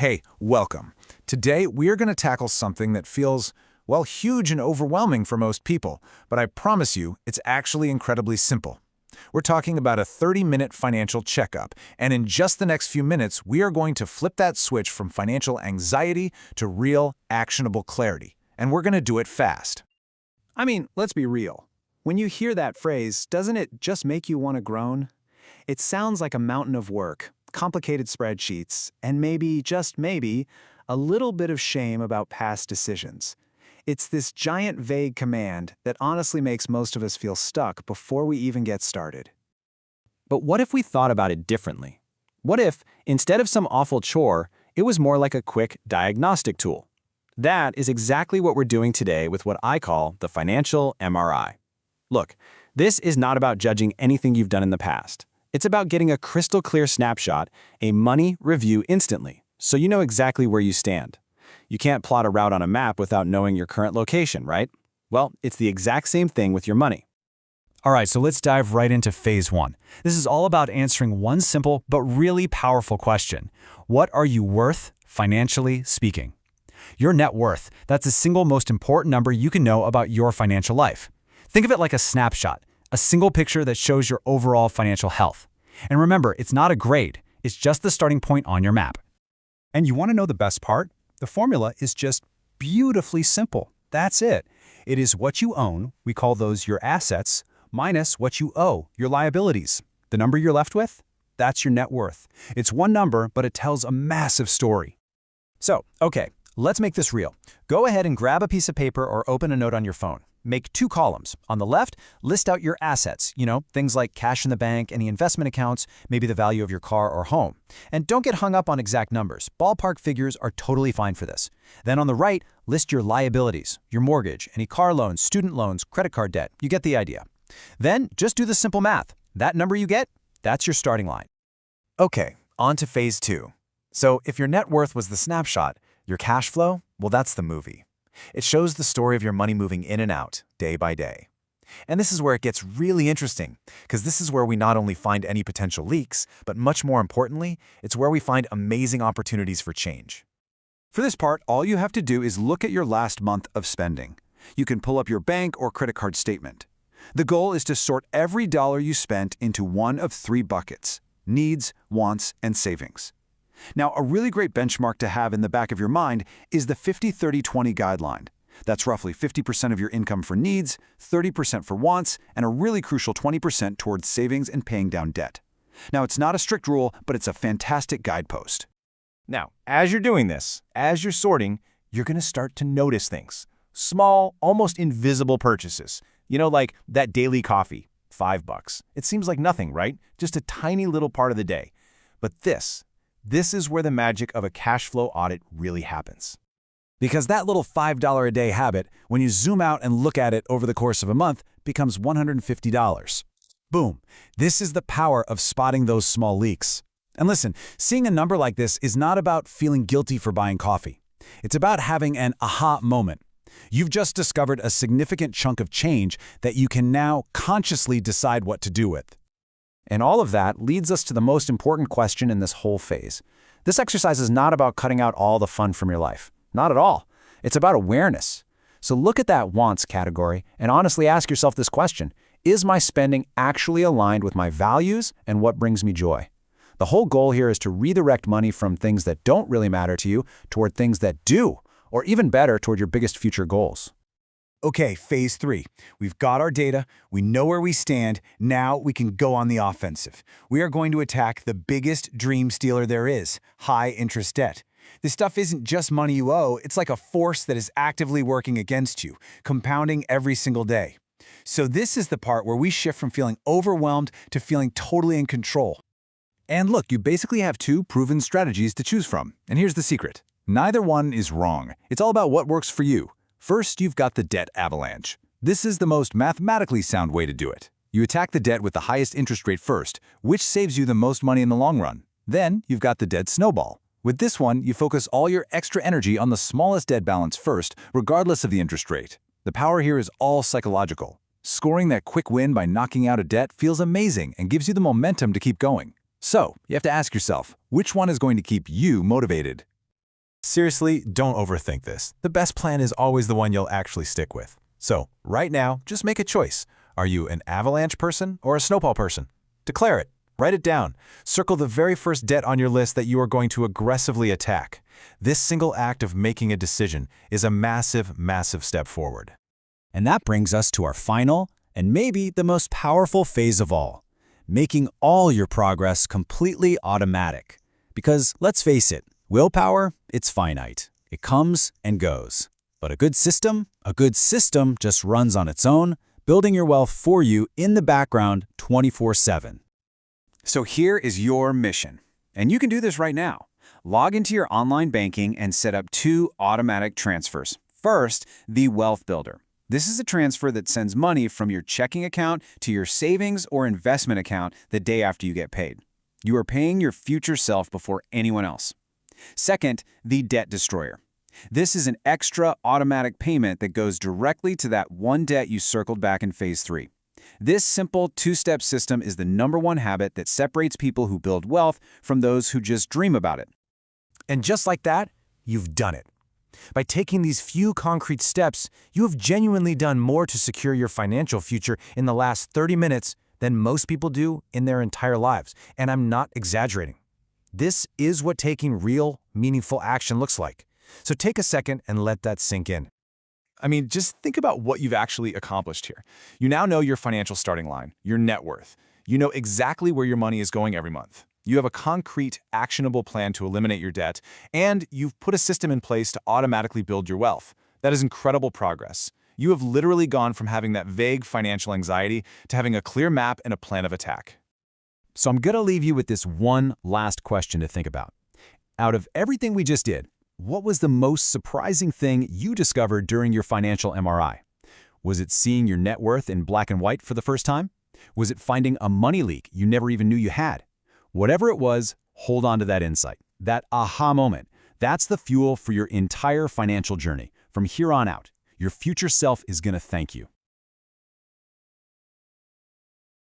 Hey, welcome. Today, we are going to tackle something that feels, well, huge and overwhelming for most people, but I promise you, it's actually incredibly simple. We're talking about a 30-minute financial checkup, and in just the next few minutes, we are going to flip that switch from financial anxiety to real, actionable clarity, and we're going to do it fast. I mean, let's be real. When you hear that phrase, doesn't it just make you want to groan? It sounds like a mountain of work, complicated spreadsheets, and maybe, just maybe, a little bit of shame about past decisions. It's this giant vague command that honestly makes most of us feel stuck before we even get started. But what if we thought about it differently? What if, instead of some awful chore, it was more like a quick diagnostic tool? That is exactly what we're doing today with what I call the Financial MRI. Look, this is not about judging anything you've done in the past. It's about getting a crystal clear snapshot, a money review instantly, so you know exactly where you stand. You can't plot a route on a map without knowing your current location, right? Well, it's the exact same thing with your money. All right, so let's dive right into phase one. This is all about answering one simple but really powerful question. What are you worth, financially speaking? Your net worth, that's the single most important number you can know about your financial life. Think of it like a snapshot, a single picture that shows your overall financial health. And remember, it's not a grade, it's just the starting point on your map. And you want to know the best part? The formula is just beautifully simple. That's it. It is what you own, we call those your assets, minus what you owe, your liabilities. The number you're left with? That's your net worth. It's one number, but it tells a massive story. So, okay, let's make this real. Go ahead and grab a piece of paper or open a note on your phone. Make 2 columns. On the left, list out your assets, things like cash in the bank, any investment accounts, maybe the value of your car or home. And don't get hung up on exact numbers. Ballpark figures are totally fine for this. Then on the right, list your liabilities, your mortgage, any car loans, student loans, credit card debt. You get the idea. Then just do the simple math. That number you get, that's your starting line. Okay, on to phase 2. So if your net worth was the snapshot, your cash flow, well, that's the movie. It shows the story of your money moving in and out, day by day. And this is where it gets really interesting, because this is where we not only find any potential leaks, but much more importantly, it's where we find amazing opportunities for change. For this part, all you have to do is look at your last month of spending. You can pull up your bank or credit card statement. The goal is to sort every dollar you spent into one of 3 buckets: needs, wants, and savings. Now, a really great benchmark to have in the back of your mind is the 50-30-20 guideline. That's roughly 50% of your income for needs, 30% for wants, and a really crucial 20% towards savings and paying down debt. Now, it's not a strict rule, but it's a fantastic guidepost. Now, as you're doing this, as you're sorting, you're going to start to notice things. Small, almost invisible purchases. Like that daily coffee, $5. It seems like nothing, right? Just a tiny little part of the day. But this is where the magic of a cash flow audit really happens. Because that little $5 a day habit, when you zoom out and look at it over the course of a month, becomes $150. Boom. This is the power of spotting those small leaks. And listen, seeing a number like this is not about feeling guilty for buying coffee. It's about having an aha moment. You've just discovered a significant chunk of change that you can now consciously decide what to do with. And all of that leads us to the most important question in this whole phase. This exercise is not about cutting out all the fun from your life. Not at all. It's about awareness. So look at that wants category and honestly ask yourself this question: is my spending actually aligned with my values and what brings me joy? The whole goal here is to redirect money from things that don't really matter to you toward things that do, or even better, toward your biggest future goals. Okay, phase 3. We've got our data, we know where we stand, now we can go on the offensive. We are going to attack the biggest dream stealer there is: high interest debt. This stuff isn't just money you owe, it's like a force that is actively working against you, compounding every single day. So this is the part where we shift from feeling overwhelmed to feeling totally in control. And look, you basically have 2 proven strategies to choose from. And here's the secret: neither one is wrong. It's all about what works for you. First, you've got the debt avalanche. This is the most mathematically sound way to do it. You attack the debt with the highest interest rate first, which saves you the most money in the long run. Then, you've got the debt snowball. With this one, you focus all your extra energy on the smallest debt balance first, regardless of the interest rate. The power here is all psychological. Scoring that quick win by knocking out a debt feels amazing and gives you the momentum to keep going. So, you have to ask yourself, which one is going to keep you motivated? Seriously, don't overthink this. The best plan is always the one you'll actually stick with. So, right now, just make a choice. Are you an Avalanche person or a Snowball person? Declare it. Write it down. Circle the very first debt on your list that you are going to aggressively attack. This single act of making a decision is a massive, massive step forward. And that brings us to our final and maybe the most powerful phase of all, making all your progress completely automatic. Because let's face it, willpower, it's finite. It comes and goes. But a good system just runs on its own, building your wealth for you in the background 24/7. So here is your mission. And you can do this right now. Log into your online banking and set up 2 automatic transfers. First, the Wealth Builder. This is a transfer that sends money from your checking account to your savings or investment account the day after you get paid. You are paying your future self before anyone else. Second, the Debt Destroyer. This is an extra automatic payment that goes directly to that one debt you circled back in phase 3. This simple 2-step system is the #1 habit that separates people who build wealth from those who just dream about it. And just like that, you've done it. By taking these few concrete steps, you have genuinely done more to secure your financial future in the last 30 minutes than most people do in their entire lives. And I'm not exaggerating. This is what taking real, meaningful action looks like. So take a second and let that sink in. I mean, just think about what you've actually accomplished here. You now know your financial starting line, your net worth. You know exactly where your money is going every month. You have a concrete, actionable plan to eliminate your debt, and you've put a system in place to automatically build your wealth. That is incredible progress. You have literally gone from having that vague financial anxiety to having a clear map and a plan of attack. So I'm going to leave you with this one last question to think about. Out of everything we just did, what was the most surprising thing you discovered during your financial MRI? Was it seeing your net worth in black and white for the first time? Was it finding a money leak you never even knew you had? Whatever it was, hold on to that insight, that aha moment. That's the fuel for your entire financial journey. From here on out, your future self is going to thank you.